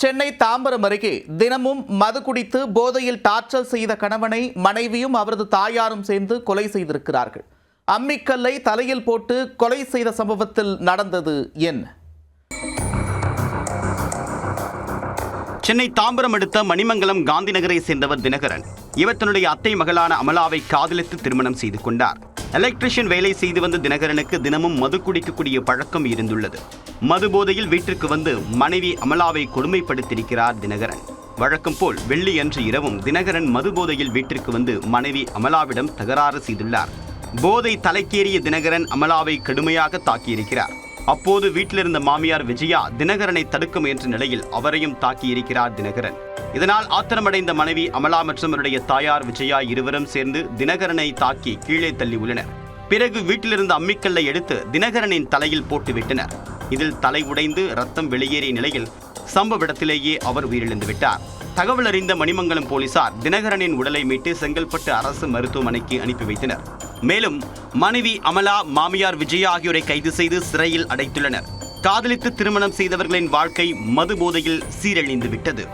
சென்னை தாம்பரம் அருகே தினமும் மது குடித்து போதையில் டார்ச்சர் செய்த கணவனை மனைவியும் அவரது தாயாரும் சேர்ந்து கொலை செய்திருக்கிறார்கள். அம்மிக்கல்லை தலையில் போட்டு கொலை செய்த சம்பவத்தில் நடந்தது என்ன? சென்னை தாம்பரம் அடுத்த மணிமங்கலம் காந்தி நகரை சேர்ந்தவர் தினகரன். இவர் தன்னுடைய அத்தை மகளான அமலாவை காதலித்து திருமணம் செய்து கொண்டார். எலக்ட்ரிஷியன் வேலை செய்து வந்த தினகரனுக்கு தினமும் மது குடிக்கக்கூடிய பழக்கம் இருந்துள்ளது. மது போதையில் வீட்டிற்கு வந்து மனைவி அமலாவை கொடுமைப்படுத்தியிருக்கிறார் தினகரன். வழக்கம் போல் வெள்ளி அன்று இரவும் தினகரன் மது போதையில் வீட்டிற்கு வந்து மனைவி அமலாவிடம் தகராறு செய்துள்ளார். போதை தலைக்கேறிய தினகரன் அமலாவை கடுமையாக தாக்கியிருக்கிறார். அப்போது வீட்டிலிருந்த மாமியார் விஜயா தினகரனை தடுக்க முயன்ற நிலையில் அவரையும் தாக்கியிருக்கிறார் தினகரன். இதனால் ஆத்திரமடைந்த மனைவி அமலா மற்றும் அவருடைய தாயார் விஜயா இருவரும் சேர்ந்து தினகரனை தாக்கி கீழே தள்ளி உள்ளனர். பிறகு வீட்டிலிருந்த அம்மிக்கல்லை எடுத்து தினகரனின் தலையில் போட்டுவிட்டனர். இதில் தலை உடைந்து ரத்தம் வெளியேறிய நிலையில் சம்பவ இடத்திலேயே அவர் உயிரிழந்து விட்டார். தகவல் அறிந்த மணிமங்கலம் போலீசார் தினகரனின் உடலை மீட்டு செங்கல்பட்டு அரசு மருத்துவமனைக்கு அனுப்பி வைத்தனர். மேலும் மனைவி அமலா, மாமியார் விஜயா ஆகியோரை கைது செய்து சிறையில் அடைத்துள்ளனர். காதலித்து திருமணம் செய்தவர்களின் வாழ்க்கை மது போதையில் சீரழிந்து விட்டது.